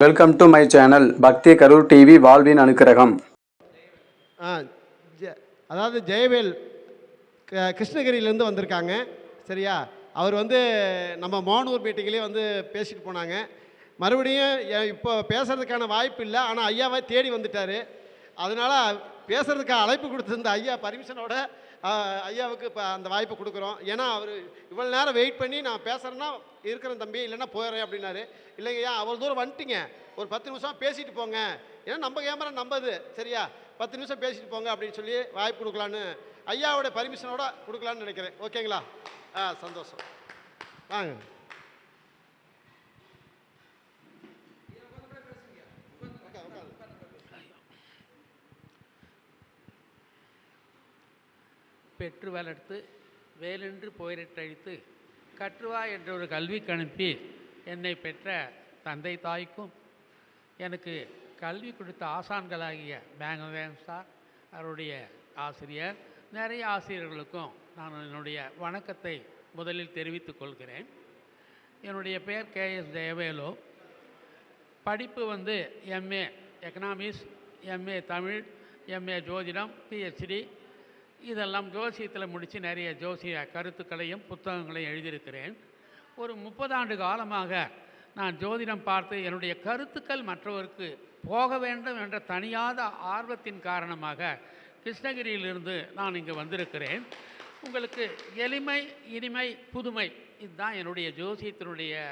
Welcome to my channel பக்தி Karur TV வாழ்வின் அனுக்கிரகம். அதாவது ஜெயவேல் கிருஷ்ணகிரியிலேருந்து வந்திருக்காங்க. சரியா? அவர் நம்ம மோகனூர் மீட்டிங்லேயே பேசிட்டு போனாங்க. மறுபடியும் இப்போ பேசுகிறதுக்கான வாய்ப்பு இல்லை. ஆனால் ஐயாவை தேடி வந்துட்டார். அதனால் பேசுகிறதுக்காக அழைப்பு கொடுத்துருந்த ஐயா பர்மிஷனோட ஐயாவுக்கு இப்போ அந்த வாய்ப்பு கொடுக்குறோம். ஏன்னா அவர் இவ்வளோ நேரம் வெயிட் பண்ணி நான் பேசுகிறேன்னா இருக்கிறேன் தம்பி, இல்லைன்னா போயிடுறேன் அப்படின்னாரு. இல்லைங்கய்யா, அவ்வளோ தூரம் வந்துட்டீங்க, ஒரு 10 நிமிஷம் பேசிட்டு போங்க, ஏன்னா நம்ம கேமரா நம்பது. சரியா? 10 நிமிஷம் பேசிட்டு போங்க அப்படின்னு சொல்லி வாய்ப்பு கொடுக்கலான்னு ஐயாவோட பர்மிஷனோட கொடுக்கலான்னு நினைக்கிறேன். ஓகேங்களா? சந்தோஷம். வாங்க. பெற்று வளர்த்து வேலென்று போரிட்டழித்து கற்றுவா என்ற ஒரு கல்விக்கு அனுப்பி என்னை பெற்ற தந்தை தாய்க்கும் எனக்கு கல்வி கொடுத்த ஆசான்களாகிய பேங்கவேன் சார், அவருடைய ஆசிரியர், நிறைய ஆசிரியர்களுக்கும் நான் என்னுடைய வணக்கத்தை முதலில் தெரிவித்துக் கொள்கிறேன். என்னுடைய பெயர் KS ஜெயவேலு. படிப்பு MA economics, MA Tamil, MA ஜோதிடம், PhD இதெல்லாம் ஜோசியத்தில் முடித்து நிறைய ஜோசிய கருத்துக்களையும் புத்தகங்களையும் எழுதியிருக்கிறேன். ஒரு 30 ஆண்டு காலமாக நான் ஜோதிடம் பார்த்து என்னுடைய கருத்துக்கள் மற்றவருக்கு போக வேண்டும் என்ற தனியாத ஆர்வத்தின் காரணமாக கிருஷ்ணகிரியிலிருந்து நான் இங்கே வந்திருக்கிறேன். உங்களுக்கு எளிமை, இனிமை, புதுமை, இதுதான் என்னுடைய ஜோசியத்தினுடைய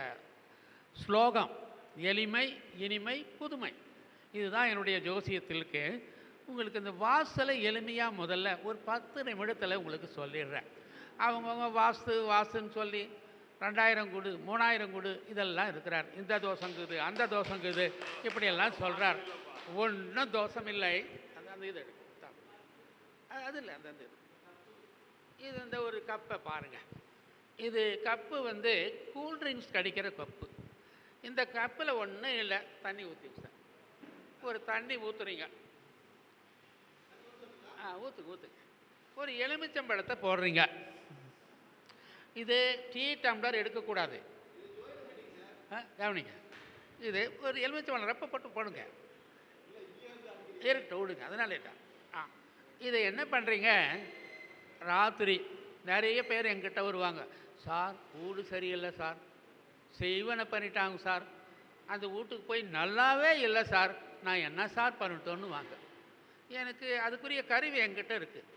ஸ்லோகம். எளிமை, இனிமை, புதுமை, இதுதான் என்னுடைய ஜோசியத்திற்கு. உங்களுக்கு இந்த வாஸ்தலை எளிமையாக முதல்ல ஒரு 10 நிமிடத்தில் உங்களுக்கு சொல்லிடுறேன். அவங்கவுங்க வாஸ்துன்னு சொல்லி 2000 கொடு, 3000 கொடு, இதெல்லாம் இருக்கிறார். இந்த தோஷங்குது, அந்த தோஷங்குது, இப்படியெல்லாம் சொல்கிறார். ஒன்றும் தோஷம் இல்லை. அந்த இது அது இல்லை. அந்த இது இந்த ஒரு கப்பை பாருங்கள். இது கப்பு கூல்ட்ரிங்க்ஸ் கடிக்கிற கப்பு. இந்த கப்பில் ஒன்றும் இல்லை, தண்ணி ஊற்றிங்க சார். ஒரு தண்ணி ஊற்றுறீங்க, ஊற்றுங்க. ஒரு எலுமிச்சம்பழத்தை போடுறீங்க. இது டீ டம்ளர் எடுக்கக்கூடாது. கவனிங்க. இது ஒரு எலுமிச்சம்பழம் ரப்ப போட்டு போடுங்க, இருக்கட்டும், விடுங்க, அதனால இதை என்ன பண்ணுறீங்க, ராத்திரி நிறைய பேர் என்கிட்ட வருவாங்க. சார், வீடு சரியில்லை சார், செய்வனை பண்ணிட்டாங்க சார், அந்த வீட்டுக்கு போய் நல்லாவே இல்லை சார், நான் என்ன சார் பண்ணிட்டோன்னு வாங்க. எனக்கு அதுக்குரிய கருவி என்கிட்ட இருக்குது.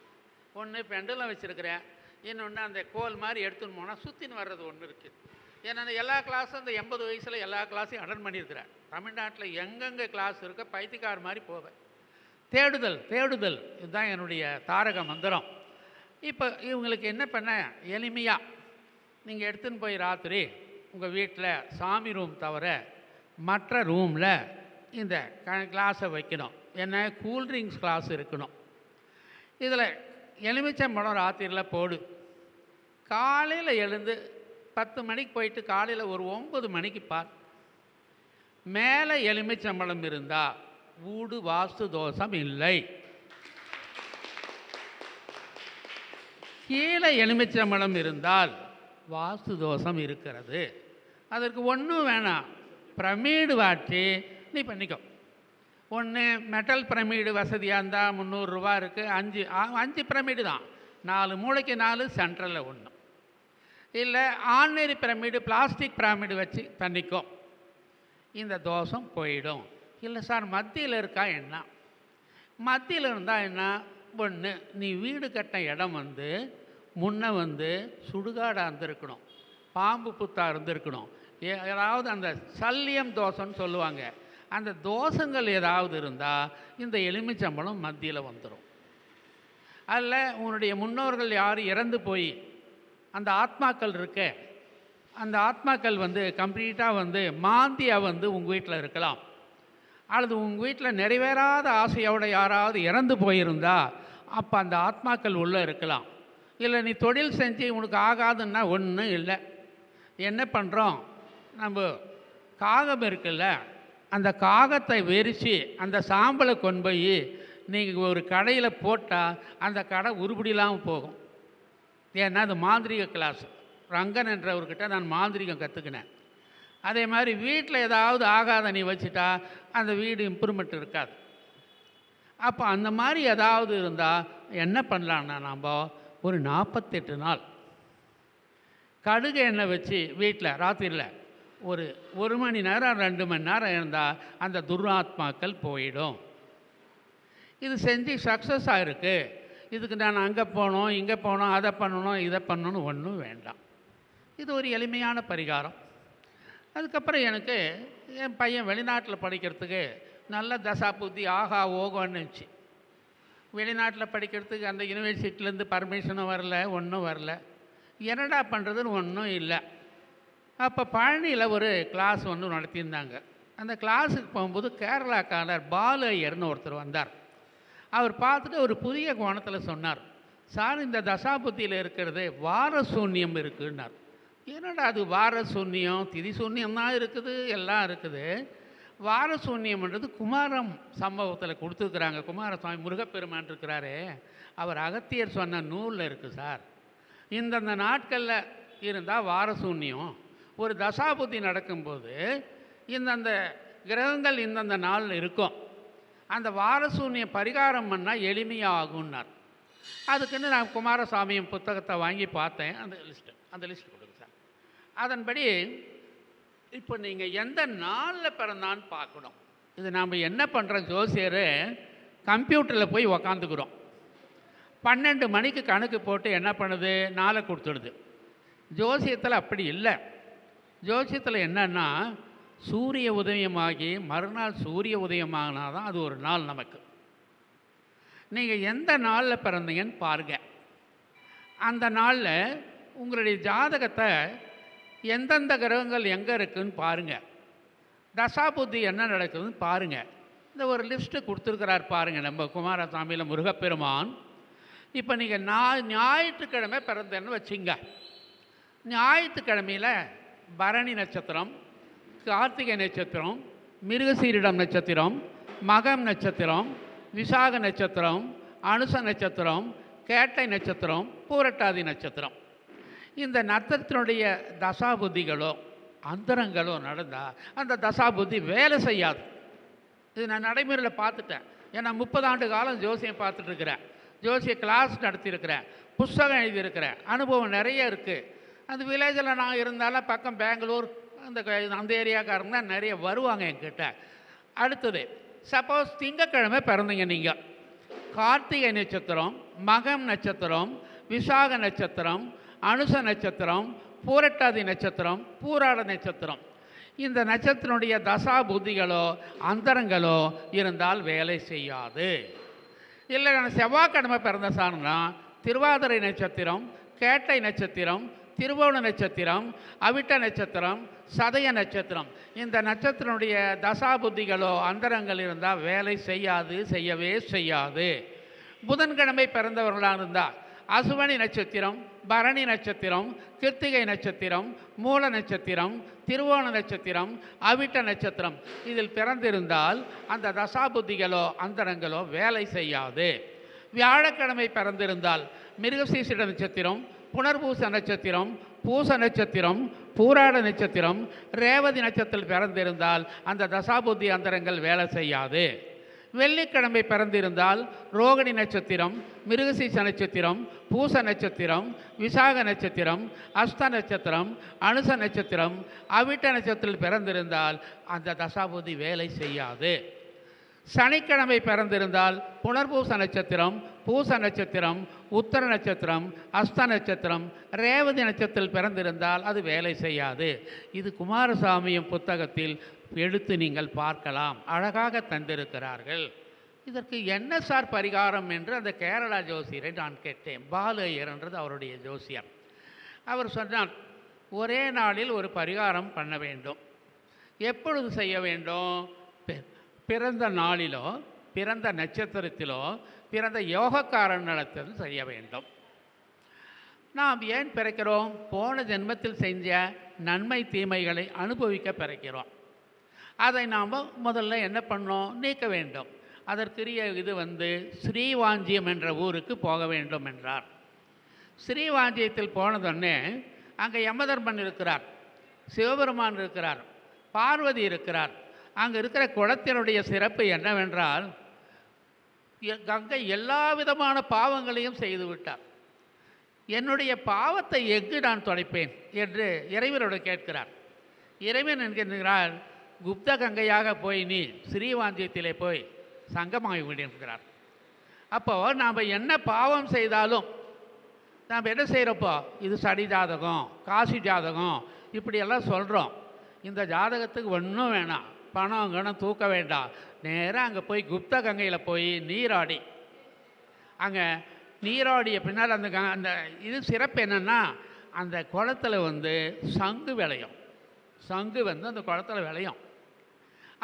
ஒன்று பெண்டலம் வச்சுருக்கிறேன், இன்னொன்று அந்த கோல் மாதிரி எடுத்துன்னு போனால் சுற்றின்னு வர்றது ஒன்று இருக்குது. ஏன்னா எல்லா கிளாஸும் அந்த 80 வயசில் எல்லா கிளாஸையும் அட்டன் பண்ணியிருக்கிறேன். தமிழ்நாட்டில் எங்கெங்கே கிளாஸ் இருக்க பைத்தியக்கார மாதிரி போவேன். தேடுதல், இதுதான் என்னுடைய தாரக மந்திரம். இப்போ இவங்களுக்கு என்ன பண்ண, எளிமையாக நீங்கள் எடுத்துன்னு போய் ராத்திரி உங்கள் வீட்டில் சாமி ரூம் தவிர மற்ற ரூமில் இந்த கிளாஸை வைக்கணும். என்ன, கூல்ட்ரிங்க்ஸ் கிளாஸ் இருக்கணும். இதில் எலுமிச்சம்பழம் ராத்திரியில் போடு. காலையில் எழுந்து 10 மணிக்கு போயிட்டு காலையில் ஒரு 9 மணிக்கு பார். மேலே எலுமிச்சம்பழம் இருந்தால் வீடு வாஸ்து தோஷம் இல்லை. கீழே எலுமிச்சம்பழம் இருந்தால் வாஸ்து தோஷம் இருக்கிறது. அதற்கு ஒன்றும் வேணாம், பிரமிடு வாட்டி நீ பண்ணிக்கோ. ஒன்று மெட்டல் பிரமிடு வசதியாக இருந்தால் 300 ரூபா இருக்குது. 5 பிரமிடு தான், 4 மூளைக்கு 4, சென்ட்ரலில் 1. இல்லை ஆர்டினரி பிரமிடு, பிளாஸ்டிக் பிரமிடு வச்சு பண்ணிக்கோ, இந்த தோஷம் போயிடும். இல்லை சார், மத்தியில் இருக்கா என்ன, மத்தியில் இருந்தால் என்ன, ஒன்று நீ வீடு கட்ட இடம் முன்ன சுடுகாடாக இருந்திருக்கணும், பாம்பு புத்தாக இருந்திருக்கணும், ஏதாவது அந்த சல்லியம் தோஷம்னு சொல்லுவாங்க, அந்த தோஷங்கள் ஏதாவது இருந்தால் இந்த எலுமிச்சம்பழம் மத்தியில் வந்துடும். அதில் உன்னுடைய முன்னோர்கள் யாரும் இறந்து போய் அந்த ஆத்மாக்கள் இருக்க, அந்த ஆத்மாக்கள் கம்ப்ளீட்டாக மாந்தியாக உங்கள் வீட்டில் இருக்கலாம். அல்லது உங்கள் வீட்டில் நிறைவேறாத ஆசையோடு யாராவது இறந்து போயிருந்தால் அப்போ அந்த ஆத்மாக்கள் உள்ளே இருக்கலாம். இல்லை நீ தொழில் செஞ்சு உனக்கு ஆகாதுன்னா ஒன்றும் இல்லை. என்ன பண்ணுறோம், நம்ம காகம் இருக்குல்ல, அந்த காகத்தை வெறிச்சு அந்த சாம்பலை கொண்டு போய் நீங்கள் ஒரு கடையில் போட்டால் அந்த கடை உருப்படியில்லாமல் போகும். ஏன்னா அது மாந்திரிக கிளாஸ். ரங்கன் என்றவர்கிட்ட நான் மாந்திரிகம் கற்றுக்கினேன். அதே மாதிரி வீட்டில் ஏதாவது ஆகாத நீ வச்சுட்டா அந்த வீடு இம்ப்ரூவ்மெண்ட் இருக்காது. அப்போ அந்த மாதிரி ஏதாவது இருந்தால் என்ன பண்ணலான்னா, நம்ம ஒரு 48 நாள் கடுகு எண்ணெய் வச்சு வீட்டில் ராத்திரியில் ஒரு 1 மணி நேரம் 2 மணி நேரம் இருந்தால் அந்த துர்ஆத்மாக்கள் போயிடும். இது செஞ்சு சக்ஸஸ் ஆகிருக்கு. இதுக்கு நான் அங்கே போனோம், இங்கே போனோம், அதை பண்ணணும், இதை பண்ணணும் ஒன்றும் வேண்டாம். இது ஒரு எளிமையான பரிகாரம். அதுக்கப்புறம் எனக்கு என் பையன் வெளிநாட்டில் படிக்கிறதுக்கு நல்ல தசா புத்தி ஆகா ஓகோன்னுச்சு. வெளிநாட்டில் படிக்கிறதுக்கு அந்த யூனிவர்சிட்டிலேருந்து பர்மிஷனும் வரல, ஒன்றும் வரல. என்னடா பண்ணுறதுன்னு ஒன்றும் இல்லை. அப்போ பழனியில் ஒரு கிளாஸ் ஒன்று நடத்தியிருந்தாங்க. அந்த கிளாஸுக்கு போகும்போது கேரளாக்காரர் பாலு ஐயர்னு ஒருத்தர் வந்தார். அவர் பார்த்துட்டு ஒரு புதிய கோணத்தில் சொன்னார், சார் இந்த தசாபுத்தியில் இருக்கிறது வார சூன்யம் இருக்குன்னார். என்னடா அது வார சூன்யம், திதி சூன்யம் தான் இருக்குது, எல்லாம் இருக்குது. வார சூன்யம்ன்றது குமாரம் சம்பவத்தில் கொடுத்துருக்குறாங்க. குமாரசுவாமி முருகப்பெருமான் இருக்கிறாரு, அவர் அகத்தியர் சொன்ன நூலில் இருக்குது சார். இந்தந்த நாட்களில் இருந்தால் வார சூன்யம். ஒரு தசாபுத்தி நடக்கும்போது இந்தந்த கிரகங்கள் இந்தந்த நாளில் இருக்கும். அந்த வாரசூன்ய பரிகாரம் பண்ணால் எளிமையாகும்னார். அதுக்குன்னு நான் குமாரசாமியின் புத்தகத்தை வாங்கி பார்த்தேன். அந்த லிஸ்ட் கொடுங்க சார். அதன்படி இப்போ நீங்கள் எந்த நாளில் பிறந்தான்னு பார்க்கணும். இது நாம் என்ன பண்ணுறோம், ஜோசியர் கம்ப்யூட்டரில் போய் உக்காந்துக்கிறோம். 12 மணிக்கு கணக்கு போட்டு என்ன பண்ணுது, நாளை கொடுத்துடுது. ஜோசியத்தில் அப்படி இல்லை. ஜோசியத்தில் என்னன்னா, சூரிய உதயமாகி மறுநாள் சூரிய உதயமானால் தான் அது ஒரு நாள் நமக்கு. நீங்கள் எந்த நாளில் பிறந்தீங்கன்னு பாருங்கள். அந்த நாளில் உங்களுடைய ஜாதகத்தை எந்தெந்த கிரகங்கள் எங்கே இருக்குதுன்னு பாருங்கள். தசாபுத்தி என்ன நடக்குதுன்னு பாருங்கள். இந்த ஒரு லிஸ்ட்டு கொடுத்துருக்கிறார் பாருங்கள் நம்ம குமாரசாமியில் முருகப்பெருமான். இப்போ நீங்கள் ஞாயிற்றுக்கிழமை பிறந்தேன்னு வச்சுங்க. ஞாயிற்றுக்கிழமையில் பரணி நட்சத்திரம், கார்த்திகை நட்சத்திரம், மிருகசீரிடம் நட்சத்திரம், மகம் நட்சத்திரம், விசாக நட்சத்திரம், அனுச நட்சத்திரம், கேட்டை நட்சத்திரம், பூரட்டாதி நட்சத்திரம். இந்த நட்சத்திரனுடைய தசாபுத்திகளோ அந்தரங்களோ நடந்தால் அந்த தசாபுத்தி வேலை செய்யாது. இது நான் நடைமுறையில் பார்த்துட்டேன். ஏன்னா 30 ஆண்டு காலம் ஜோசியம் பார்த்துட்ருக்கிறேன், ஜோசிய கிளாஸ் நடத்தியிருக்கிறேன், புஸ்தகம் எழுதியிருக்கிறேன், அனுபவம் நிறைய இருக்குது. அந்த வில்லேஜில் நான் இருந்தாலும் பக்கம் பெங்களூர் அந்த ஏரியாக்காரங்க தான் நிறைய வருவாங்க என்கிட்ட. அடுத்தது, சப்போஸ் திங்கக்கிழமை பிறந்தீங்க நீங்கள், கார்த்திகை நட்சத்திரம், மகம் நட்சத்திரம், விசாக நட்சத்திரம், அனுச நட்சத்திரம், பூரட்டாதி நட்சத்திரம், பூராட நட்சத்திரம், இந்த நட்சத்திரனுடைய தசா புத்திகளோ அந்தரங்களோ இருந்தால் வேலை செய்யாது. இல்லை நான் செவ்வாய்க்கிழமை பிறந்த சார்னா திருவாதிரை நட்சத்திரம், கேட்டை நட்சத்திரம், திருவோண நட்சத்திரம், அவிட்ட நட்சத்திரம், சதய நட்சத்திரம், இந்த நட்சத்திரனுடைய தசாபுத்திகளோ அந்தரங்கள் இருந்தால் வேலை செய்யாது, செய்யவே செய்யாது. புதன்கிழமை பிறந்தவர்களாக இருந்தால் அசுவனி நட்சத்திரம், பரணி நட்சத்திரம், கிருத்திகை நட்சத்திரம், மூல நட்சத்திரம், திருவோண நட்சத்திரம், அவிட்ட நட்சத்திரம், இதில் பிறந்திருந்தால் அந்த தசாபுத்திகளோ அந்தரங்களோ வேலை செய்யாது. வியாழக்கிழமை பிறந்திருந்தால் மிருகசீரிட நட்சத்திரம், புனர்பூச நட்சத்திரம், பூச நட்சத்திரம், பூராட நட்சத்திரம், ரேவதி நட்சத்திரத்தில் பிறந்திருந்தால் அந்த தசாபுத்தி அந்தரங்கள் வேலை செய்யாது. வெள்ளிக்கிழமை பிறந்திருந்தால் ரோகிணி நட்சத்திரம், மிருகசீச நட்சத்திரம், பூச நட்சத்திரம், விசாக நட்சத்திரம், அஸ்த நட்சத்திரம், அனுச நட்சத்திரம், அவிட்ட நட்சத்திரத்தில் பிறந்திருந்தால் அந்த தசாபுத்தி வேலை செய்யாது. சனிக்கிழமை பிறந்திருந்தால் புனர்பூச நட்சத்திரம், பூச நட்சத்திரம், உத்தர நட்சத்திரம், அஸ்த நட்சத்திரம், ரேவதி நட்சத்திரத்தில் பிறந்திருந்தால் அது வேலை செய்யாது. இது குமாரசாமியின் புத்தகத்தில் எடுத்து நீங்கள் பார்க்கலாம், அழகாக தந்திருக்கிறார்கள். இதற்கு என்ன சார் பரிகாரம் என்று அந்த கேரளா ஜோசியரை நான் கேட்டேன். பாலு ஐயர்ன்றது அவருடைய ஜோசியர். அவர் சொன்னார், ஒரே நாளில் ஒரு பரிகாரம் பண்ண வேண்டும். எப்பொழுது செய்ய வேண்டும்? பிறந்த நாளிலோ, பிறந்த நட்சத்திரத்திலோ, பிறந்த யோகக்காரனிடத்தில் செய்ய வேண்டும். நாம் ஏன் பிறக்கிறோம்? போன ஜென்மத்தில் செஞ்ச நன்மை தீமைகளை அனுபவிக்க பிறக்கிறோம். அதை நாம் முதல்ல என்ன பண்ணோம்? நீக்க வேண்டும். அதற்குரிய இது ஸ்ரீவாஞ்சியம் என்ற ஊருக்கு போக வேண்டும் என்றார். ஸ்ரீவாஞ்சியத்தில் போனதுடனே அங்கே யமதர்மன் இருக்கிறார், சிவபெருமான் இருக்கிறார், பார்வதி இருக்கிறார். அங்கே இருக்கிற குளத்தினுடைய சிறப்பு என்னவென்றால், கங்கை எல்லா விதமான பாவங்களையும் செய்து விட்டார். என்னுடைய பாவத்தை எங்கு நான் தொலைப்பேன் என்று இறைவனோடு கேட்கிறார். இறைவன் என்கிறார், குப்த கங்கையாக போய் நீ ஸ்ரீவாஞ்சியத்திலே போய் சங்கமாகி விடுகிறார். அப்போது நாம் என்ன பாவம் செய்தாலும் நாம் என்ன செய்கிறப்போ, இது சடி ஜாதகம், காசி ஜாதகம் இப்படியெல்லாம் சொல்கிறோம். இந்த ஜாதகத்துக்கு ஒன்றும் வேணாம், பணம் கணம் தூக்க வேண்டாம். நேராக அங்கே போய் குப்த கங்கையில் போய் நீராடி, அங்கே நீராடிய பின்னால் அந்த இது சிறப்பு என்னென்னா, அந்த குளத்தில் சங்கு விளையும். சங்கு அந்த குளத்தில் விளையும்.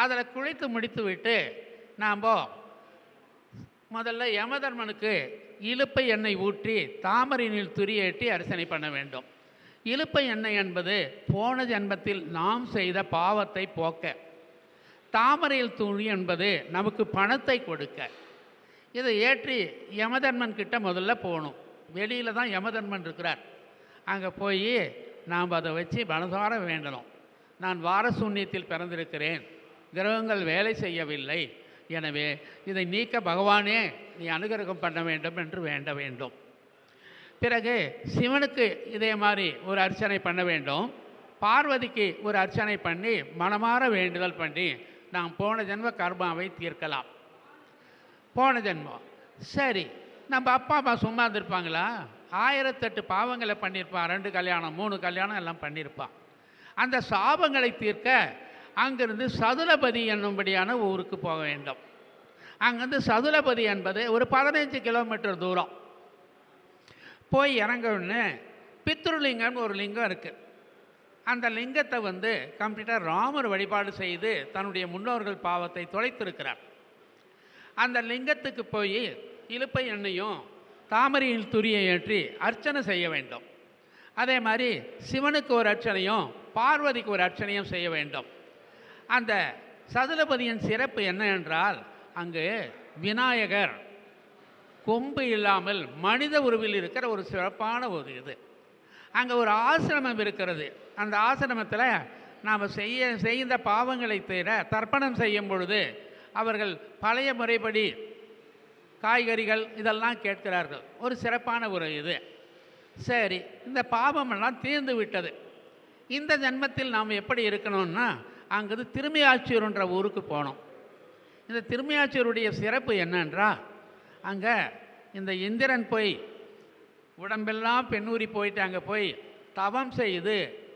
அதில் குளித்து முடித்து விட்டு நாம் முதல்ல யமதர்மனுக்கு இலுப்பை எண்ணெய் ஊற்றி தாமரை நீர் துரியேற்றி அர்ச்சனை பண்ண வேண்டும். இலுப்பை எண்ணெய் என்பது போன ஜென்மத்தில் நாம் செய்த பாவத்தை போக்க, தாமரையில் துணி என்பது நமக்கு பணத்தை கொடுக்க. இதை ஏற்றி யமதர்மன் கிட்ட முதல்ல போகணும். வெளியில் தான் யமதர்மன் இருக்கிறார். அங்கே போய் நாம் அதை வச்சு மனசார வேண்டணும். நான் வார சூன்யத்தில் பிறந்திருக்கிறேன், கிரகங்கள் வேலை செய்யவில்லை, எனவே இதை நீக்க பகவானே நீ அனுகிரகம் பண்ண வேண்டும் என்று வேண்ட வேண்டும். பிறகு சிவனுக்கு இதே மாதிரி ஒரு அர்ச்சனை பண்ண வேண்டும். பார்வதிக்கு ஒரு அர்ச்சனை பண்ணி மனமாற வேண்டுதல் பண்ணி நாம் போன ஜென்ம கர்மாவை தீர்க்கலாம். போன ஜென்மம் சரி, நம்ம அப்பா அம்மா சும்மா இருந்திருப்பாங்களா? 1008 பாவங்களை பண்ணியிருப்பான். 2 கல்யாணம் 3 கல்யாணம் எல்லாம் பண்ணியிருப்பான். அந்த சாபங்களை தீர்க்க அங்கிருந்து சதுலபதி என்னும்படியான ஊருக்கு போக வேண்டும். அங்கேருந்து சதுலபதி என்பது ஒரு 15 கிலோமீட்டர் தூரம். போய் இறங்கணுன்னு பித்ருலிங்கம்னு ஒரு லிங்கம் இருக்குது. அந்த லிங்கத்தை கம்ப்ளீட்டாக ராமர் வழிபாடு செய்து தன்னுடைய முன்னோர்கள் பாவத்தை தொலைத்திருக்கிறார். அந்த லிங்கத்துக்கு போய் இலுப்பை எண்ணெயும் தாமரையில் துரியை ஏற்றி அர்ச்சனை செய்ய வேண்டும். அதே மாதிரி சிவனுக்கு ஒரு அர்ச்சனையும் பார்வதிக்கு ஒரு அர்ச்சனையும் செய்ய வேண்டும். அந்த சதுலபதியின் சிறப்பு என்ன என்றால், அங்கு விநாயகர் கொம்பு இல்லாமல் மனித உருவில் இருக்கிற ஒரு சிறப்பான ஒரு இது. அங்கே ஒரு ஆசிரமம் இருக்கிறது. அந்த ஆசிரமத்தில் நாம் செய்த பாவங்களை தவிர தர்ப்பணம் செய்யும் பொழுது அவர்கள் பழைய முறைப்படி காய்கறிகள் இதெல்லாம் கேட்கிறார்கள். ஒரு சிறப்பான ஒரு இது. சரி, இந்த பாவமெல்லாம் தீர்ந்து விட்டது. இந்த ஜென்மத்தில் நாம் எப்படி இருக்கணும்னா, அங்கு திருமையாச்சூர்ன்ற ஊருக்கு போனோம். இந்த திருமையாச்சூருடைய சிறப்பு என்னென்றால், அங்கே இந்த இந்திரன் போய் உடம்பெல்லாம் பெண்ணூறி போயிட்டு அங்கே போய் தவம் செய்து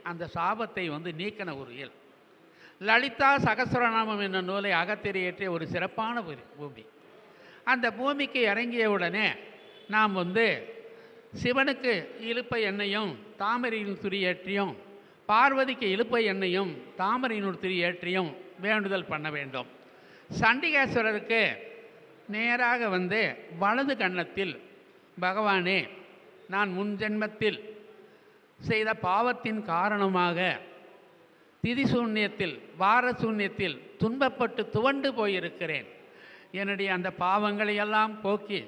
அந்த சாபத்தை நீக்கின ஒரு இயல். லலிதா சகஸ்ரநாமம் என்ற நூலை அகத்திரையேற்றிய ஒரு சிறப்பான பூமி. அந்த பூமிக்கு இறங்கிய உடனே நாம் சிவனுக்கு இலுப்பை எண்ணெயும் தாமரையின் துரியேற்றியும் பார்வதிக்கு இலுப்பை எண்ணெயும் தாமரையினுள் திரியேற்றியும் வேண்டுதல் பண்ண வேண்டும். சண்டிகேஸ்வரருக்கு நேராக வலது கன்னத்தில், பகவானே, நான் முன் ஜென்மத்தில் செய்த பாவத்தின் காரணமாக திதி சூன்யத்தில் வார சூன்யத்தில் துன்பப்பட்டு துவண்டு போயிருக்கிறேன். என்னுடைய அந்த பாவங்களை எல்லாம் போக்கி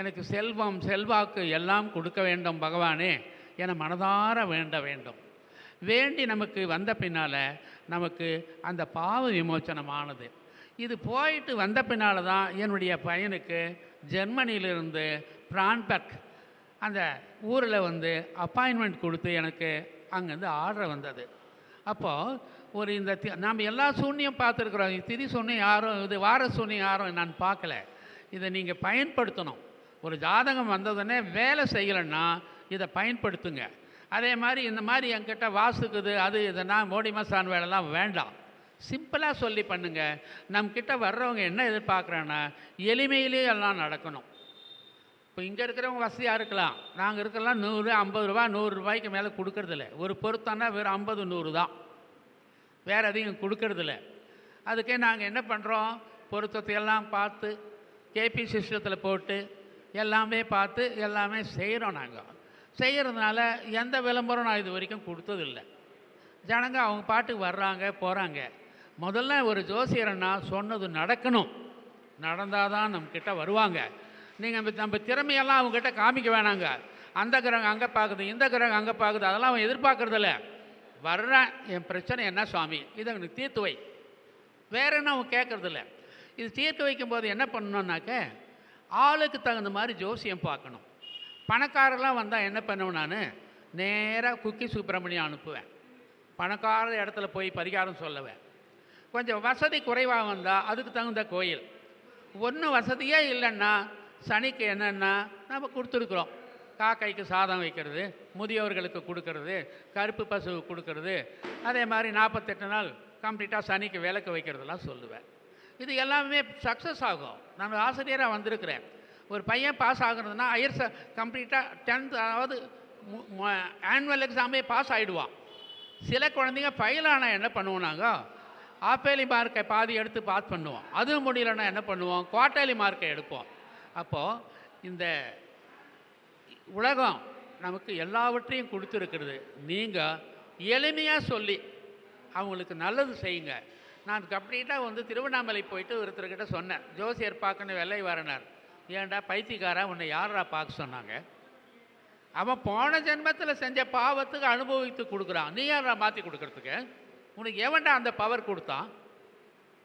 எனக்கு செல்வம் செல்வாக்கு எல்லாம் கொடுக்க வேண்டும் பகவானே என மனதார வேண்ட வேண்டும். வேண்டி நமக்கு வந்த பின்னால் நமக்கு அந்த பாவ விமோச்சனமானது. இது போயிட்டு வந்த பின்னால் தான் என்னுடைய பையனுக்கு ஜெர்மனியிலிருந்து பிரான்பர்க் அந்த ஊரில் அப்பாயின்மெண்ட் கொடுத்து எனக்கு அங்கேருந்து ஆர்டர் வந்தது. அப்போது ஒரு இந்த நாம் எல்லா சூன்யம் பார்த்துருக்குறோம். திதி சூன்யம் யாரும், இது வார சூன்யம் யாரும் நான் பார்க்கல. இதை நீங்கள் பயன்படுத்தணும். ஒரு ஜாதகம் வந்ததுன்னே வேலை செய்யலைன்னா இதை பயன்படுத்துங்க. அதே மாதிரி இந்த மாதிரி என்கிட்ட வாசுக்குது அது இதுனா மோடி மசான் வேலைலாம் வேண்டாம். சிம்பிளாக சொல்லி பண்ணுங்கள். நம்மக்கிட்ட வர்றவங்க என்ன எதிர்பார்க்குறேன்னா, எளிமையிலே எல்லாம் நடக்கணும். இப்போ இங்கே இருக்கிறவங்க வசதியாக இருக்கலாம். நாங்கள் இருக்கலாம் 100 50 ரூபா 100 ரூபாய்க்கு மேலே கொடுக்கறதில்ல. ஒரு பொருத்தம்னா வெறும் 50 100 தான், வேறு அதிகம் கொடுக்கறதில்ல. அதுக்கே நாங்கள் என்ன பண்ணுறோம், பொருத்தத்தை எல்லாம் பார்த்து கேபி சிஸ்டத்தில் போட்டு எல்லாமே பார்த்து எல்லாமே செய்கிறோம். நாங்கள் செய்கிறதுனால எந்த விளம்பரம் நான் இது வரைக்கும் கொடுத்ததில்லை. ஜனங்க அவங்க பாட்டுக்கு வர்றாங்க போகிறாங்க. முதல்ல ஒரு ஜோசியரன்னா சொன்னது நடக்கணும். நடந்தால் தான் நம்மக்கிட்ட வருவாங்க. நீங்கள் நம்ம திறமையெல்லாம் அவங்ககிட்ட காமிக்க வேணாங்க. அந்த கிரகம் அங்கே பார்க்குது, இந்த கிரகம் அங்கே பார்க்குது, அதெல்லாம் அவன் எதிர்பார்க்குறதில்ல. வர்றேன், என் பிரச்சனை என்ன சுவாமி, இதை எனக்கு தீர்த்து வை. வேற என்ன அவன் கேட்குறதில்ல. இது தீர்த்து வைக்கும்போது என்ன பண்ணணுன்னாக்க, ஆளுக்கு தகுந்த மாதிரி ஜோசியம் பார்க்கணும். பணக்காரெல்லாம் வந்தால் என்ன பண்ணுவேன், நான் நேராக குக்கி சுப்பிரமணியம் அனுப்புவேன். பணக்கார இடத்துல போய் பரிகாரம் சொல்லுவேன். கொஞ்சம் வசதி குறைவாக வந்தால் அதுக்கு தகுந்த கோயில். ஒன்றும் வசதியே இல்லைன்னா சனிக்கு என்னென்னா நம்ம கொடுத்துருக்குறோம். காக்கைக்கு சாதம் வைக்கிறது, முதியோர்களுக்கு கொடுக்கறது, கருப்பு பசுவுக்கு கொடுக்கறது, அதே மாதிரி 48 நாள் கம்ப்ளீட்டாக சனிக்கு விளக்கு வைக்கிறதுலாம் சொல்லுவேன். இது எல்லாமே சக்ஸஸ் ஆகும். நான் ஆசிரியராக வந்திருக்கிறேன். ஒரு பையன் பாஸ் ஆகுறதுன்னா கம்ப்ளீட்டாக 10th, அதாவது ஆனுவல் எக்ஸாமே பாஸ் ஆகிடுவான். சில குழந்தைங்க ஃபெயில் ஆனால் என்ன பண்ணுவோம்னாங்க, ஆப்பேலி மார்க்கை பாதி எடுத்து பாஸ் பண்ணுவோம். அதுவும் முடியலன்னா என்ன பண்ணுவோம், குவார்ட்டர்லி மார்க்கை எடுப்போம். அப்போது இந்த உலகம் நமக்கு எல்லாவற்றையும் கொடுத்துருக்கிறது. நீங்கள் எளிமையாக சொல்லி அவங்களுக்கு நல்லது செய்யுங்க. நான் கம்ப்ளீட்டாக வந்து திருவண்ணாமலை போயிட்டு ஒருத்தர்கிட்ட சொன்னேன், ஜோசியர் பார்க்கணும் வெள்ளை வரனார். ஏன்டா பைத்தியக்காரா, உன்னை யாரா பார்க்க சொன்னாங்க? அவன் போன ஜென்மத்தில் செஞ்ச பாவத்துக்கு அனுபவித்து கொடுக்குறான். நீ யாரா மாற்றி கொடுக்குறதுக்கு? உனக்கு எவன்டா அந்த பவர் கொடுத்தான்?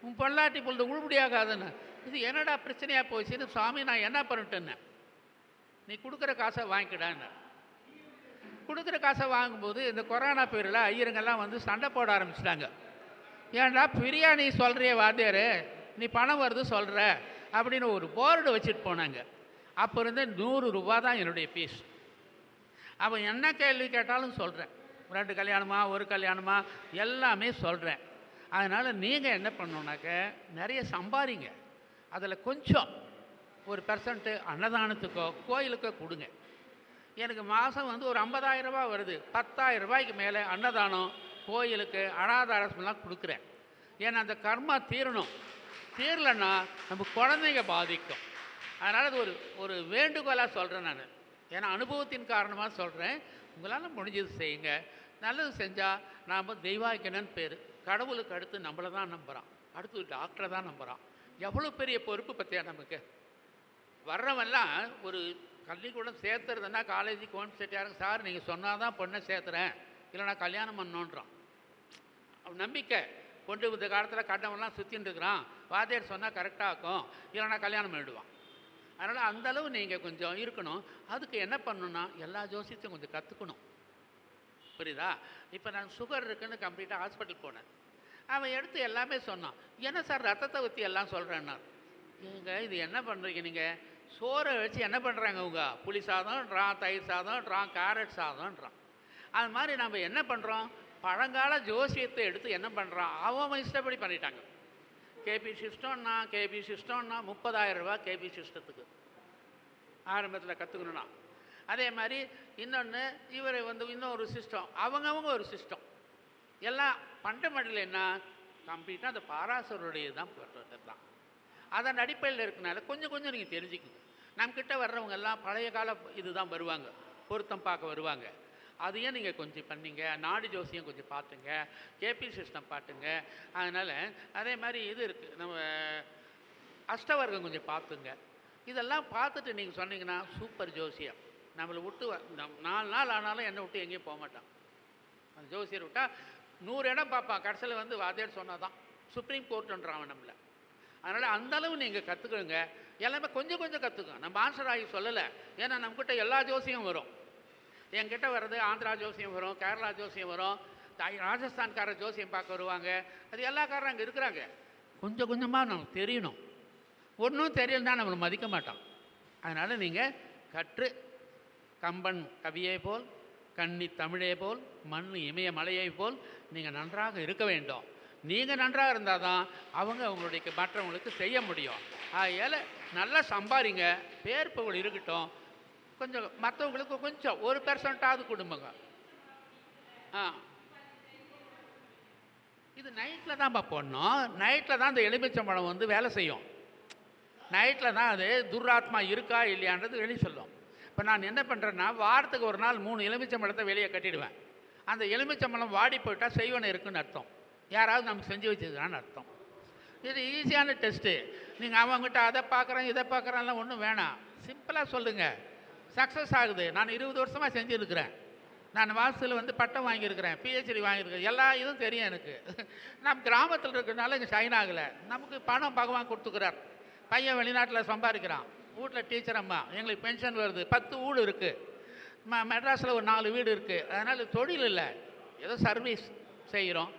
உன் பொள்ளாட்டி பொழுது உள்படியாகாதுன்னு. இது என்னடா பிரச்சனையாக போச்சுன்னு, சாமி நான் என்ன பண்ணிட்டேன்னு, நீ கொடுக்குற காசை வாங்கிக்கிடான்னு. கொடுக்குற காசை வாங்கும்போது இந்த கொரோனா பேரில் ஐயருங்கெல்லாம் வந்து சண்டை போட ஆரம்பிச்சிட்டாங்க. ஏன்டா பிரியாணி சொல்கிறிய வாத்தியார், நீ பணம் வருது சொல்கிற அப்படின்னு ஒரு போர்டு வச்சுட்டு போனாங்க. அப்போ இருந்து 100 ரூபா தான் என்னுடைய ஃபீஸ். அவன் என்ன கேள்வி கேட்டாலும் சொல்கிறேன். 2 கல்யாணமா 1 கல்யாணமா எல்லாமே சொல்கிறேன். அதனால் நீங்கள் என்ன பண்ணணுன்னாக்க, நிறைய சம்பாதிங்க. அதில் கொஞ்சம் 1% அன்னதானத்துக்கோ கோயிலுக்கோ கொடுங்க. எனக்கு மாதம் வந்து ஒரு 50,000 ரூபா வருது. 10,000 ரூபாய்க்கு மேலே அன்னதானம், கோயிலுக்கு, அனாதை அரசுலாம் கொடுக்குறேன். ஏன்னா அந்த கர்மா தீரணும். தீரலைன்னா நம்ம குழந்தைங்க பாதிக்கும். அதனால் அது ஒரு வேண்டுகோளாக சொல்கிறேன் நான். ஏன்னா அனுபவத்தின் காரணமாக சொல்கிறேன். உங்களால் முடிஞ்சது செய்யுங்க. நல்லது செஞ்சால் நாம் தெய்வாய்க்கணுன்னு பேர். கடவுளுக்கு அடுத்து நம்மளை தான் நம்புகிறான், அடுத்து டாக்டரை தான் நம்புகிறான். எவ்வளோ பெரிய பொறுப்பு பற்றியா நமக்கு. வர்றவெல்லாம் ஒரு பள்ளிக்கூடம் சேர்த்துறதுன்னா காலேஜுக்கு ஒன் செட்டாருங்க, சார் நீங்கள் சொன்னால் தான் பொண்ணை சேர்த்துறேன், இல்லைனா கல்யாணம் பண்ணோன்றான். நம்பிக்கை கொண்டு இந்த காலத்தில் கட்டவெல்லாம் சுற்றின்னு இருக்கிறான். வாத்தியார் சொன்னால் கரெக்டாக இருக்கும், இல்லைனா கல்யாணம் பண்ணிவிடுவான். அதனால் அந்தளவு நீங்கள் கொஞ்சம் இருக்கணும். அதுக்கு என்ன பண்ணணுன்னா, எல்லா ஜோசியத்தையும் கொஞ்சம் கற்றுக்கணும். புரியுதா? இப்போ நான் சுகர் இருக்குன்னு கம்ப்ளீட்டாக ஹாஸ்பிட்டல் போனேன். அவன் எடுத்து எல்லாமே சொன்னான். என்ன சார் ரத்தத்தை ஊற்றி எல்லாம் சொல்கிறேன்னா, ஏங்க இது என்ன பண்ணுறீங்க நீங்கள்? சோறை வச்சு என்ன பண்ணுறாங்க அவங்க? புளி சாதம்ன்றான், தயிர் சாதம்ன்றான், கேரட் சாதம்ன்றான். அது மாதிரி நம்ம என்ன பண்ணுறோம், பழங்கால ஜோசியத்தை எடுத்து என்ன பண்ணுறான், அவன் இஷ்டப்படி பண்ணிட்டாங்க. கேபி சிஸ்டம்னா 30,000 ரூபா கேபி சிஸ்டத்துக்கு ஆரம்பத்தில் கற்றுக்கணுன்னா. அதே மாதிரி இன்னொன்று இவர் வந்து இன்னொரு சிஸ்டம், அவங்கவுங்க ஒரு சிஸ்டம். எல்லாம் பண்டமடியில் என்ன கம்ப்ளீட்டாக அந்த பாராசருடைய தான் தான். அதன் அடிப்படையில் இருக்கனால கொஞ்சம் கொஞ்சம் நீங்கள் தெரிஞ்சுக்கணும். நம்மக்கிட்ட வர்றவங்க எல்லாம் பழைய கால இதுதான் வருவாங்க, பொருத்தம் பார்க்க வருவாங்க. அதையும் நீங்கள் கொஞ்சம் பண்ணிங்க. நாடி ஜோசியம் கொஞ்சம் பார்த்துங்க, கேபி சிஸ்டம் பார்த்துங்க. அதனால் அதே மாதிரி இது இருக்குது, நம்ம அஷ்டவர்க்கம் கொஞ்சம் பார்த்துங்க. இதெல்லாம் பார்த்துட்டு நீங்கள் சொன்னீங்கன்னா சூப்பர் ஜோசியம். நம்மளை விட்டு 4 நாள் ஆனாலும் என்னை விட்டு எங்கேயும் போக மாட்டான். அந்த ஜோசியர் விட்டால் 100 இடம் பார்ப்பான். கடைசியில் வந்து வாத்தியார் சொன்னால் தான் சுப்ரீம் கோர்ட்டுன்றான் நம்மளை. அதனால் அந்தளவு நீங்கள் கற்றுக்குங்க. எல்லாமே கொஞ்சம் கொஞ்சம் கற்றுக்கோங்க. நம்ம ஆன்சர் ஆகி சொல்லலை. ஏன்னா நம்மக்கிட்ட எல்லா ஜோசியம் வரும். என்கிட்ட வர்றது ஆந்திரா ஜோசியம் வரும், கேரளா ஜோசியம் வரும், ராஜஸ்தான்கார ஜோசியம் பார்க்க வருவாங்க. அது எல்லா காரரும் அங்கே இருக்கிறாங்க. கொஞ்சம் கொஞ்சமாக நமக்கு தெரியணும். ஒன்றும் தெரியலன்னா நம்மளை மதிக்க மாட்டோம். அதனால் நீங்கள் கற்று கம்பன் கவியை போல், கன்னி தமிழே போல், மண் இமய மலையை போல் நீங்கள் நன்றாக இருக்க வேண்டும். நீங்கள் நன்றாக இருந்தால் தான் அவங்க அவங்களுடைய மற்றவங்களுக்கு செய்ய முடியும். அதில் நல்லா சம்பாதிங்க, பேர் புகழ் இருக்கட்டும். கொஞ்சம் மற்றவங்களுக்கு கொஞ்சம் 1% கொடுங்க. இது நைட்டில் தான்ப்பா போடணும். நைட்டில் தான் இந்த எலுமிச்சம்பழம் வந்து வேலை செய்யும். நைட்டில் தான் அது துராத்மா இருக்கா இல்லையான்றது வெளியே சொல்லும். இப்போ நான் என்ன பண்ணுறேன்னா, வாரத்துக்கு ஒரு நாள் 3 எலுமிச்சம்பழத்தை வெளியே கட்டிடுவேன். அந்த எலுமிச்சம்பழம் வாடி போயிட்டால் செய்வனை இருக்குன்னு அர்த்தம். யாராவது நமக்கு செஞ்சு வச்சுருக்கான்னு அர்த்தம். இது ஈஸியான டெஸ்ட்டு. நீங்கள் அவங்ககிட்ட அதை பார்க்குறேன் இதை பார்க்குறேன்லாம் ஒன்றும் வேணாம். சிம்பிளாக சொல்லுங்கள், சக்ஸஸ் ஆகுது. நான் 20 வருஷமாக செஞ்சுருக்கிறேன். நான் வாஸ்துவில் வந்து பட்டம் வாங்கியிருக்கிறேன், பிஹெச்டி வாங்கியிருக்கிறேன், எல்லா இதுவும் தெரியும் எனக்கு. நம்ம கிராமத்தில் இருக்கிறதுனால இங்கே ஷைன் ஆகலை. நமக்கு பணம் பகவான் கொடுத்துக்கிறார். பையன் வெளிநாட்டில் சம்பாதிக்கிறான், வீட்டில் டீச்சர் அம்மா, எங்களுக்கு பென்ஷன் வருது, 10 வீடு இருக்குது, மெட்ராஸில் ஒரு 4 வீடு இருக்குது. அதனால் தொழில் இல்லை, ஏதோ சர்வீஸ் செய்கிறோம்.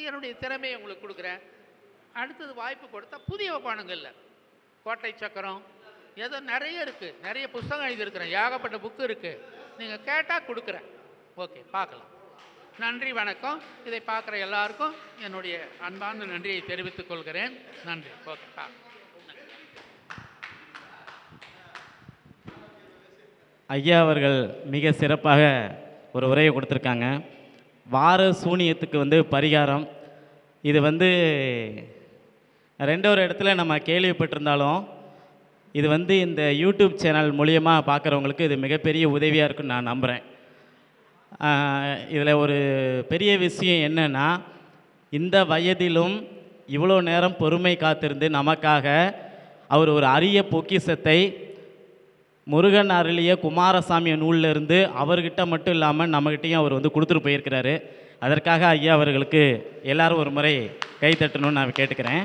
என்னுடைய திறமையை உங்களுக்கு கொடுக்குறேன். அடுத்தது வாய்ப்பு கொடுத்தா புதிய பானங்கள்ல கோட்டை சக்கரம் ஏதோ நிறைய இருக்குது, நிறைய புஸ்தகம் எழுதியிருக்கிறேன், ஏகப்பட்ட புக்கு இருக்குது. நீங்கள் கேட்டால் கொடுக்குறேன். ஓகே, பார்க்கலாம். நன்றி, வணக்கம். இதை பார்க்குற எல்லாருக்கும் என்னுடைய அன்பான நன்றியை தெரிவித்துக் கொள்கிறேன். நன்றி. ஓகே, ஐயா அவர்கள் மிக சிறப்பாக ஒரு உரையை கொடுத்துருக்காங்க. வார சூனியத்துக்கு வந்து பரிகாரம், இது வந்து ரெண்டொரு இடத்துல நம்ம கேள்விப்பட்டிருந்தாலும் இது வந்து இந்த யூடியூப் சேனல் மூலியமாக பார்க்குறவங்களுக்கு இது மிகப்பெரிய உதவியாக இருக்குன்னு நான் நம்புகிறேன். இதில் ஒரு பெரிய விஷயம் என்னென்னா, இந்த வயதிலும் இவ்வளோ நேரம் பொறுமை காத்திருந்து நமக்காக அவர் ஒரு அரிய பொக்கிஷத்தை முருகன் அருளிய குமாரசாமி நூலிலிருந்து அவர்கிட்ட மட்டும் இல்லாமல் நம்மகிட்டையும் அவர் வந்து கொடுத்துட்டு போயிருக்கிறாரு. அதற்காக ஐயா அவர்களுக்கு எல்லாரும் ஒரு முறை கை தட்டணும்னு நான் கேட்டுக்கிறேன்.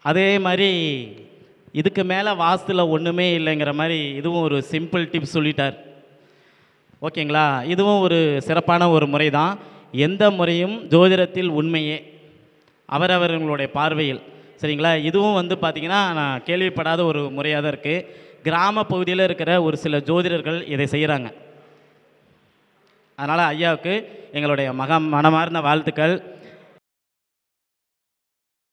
அதே மாதிரி இதுக்கு மேலே வாஸ்துவில் ஒன்றுமே இல்லைங்கிற மாதிரி இதுவும் ஒரு சிம்பிள் டிப்ஸ் சொல்லிட்டார். ஓகேங்களா? இதுவும் ஒரு சிறப்பான ஒரு முறை தான். எந்த முறையும் ஜோதிடத்தில் உண்மையே அவரவர்களுடைய பார்வையில். சரிங்களா? இதுவும் வந்து பார்த்திங்கன்னா நான் கேள்விப்படாத ஒரு முறையாக தான் இருக்குது. கிராம பகுதியில் இருக்கிற ஒரு சில ஜோதிடர்கள் இதை செய்கிறாங்க. அதனால் ஐயாவுக்கு எங்களுடைய மனமார்ந்த வாழ்த்துக்கள்.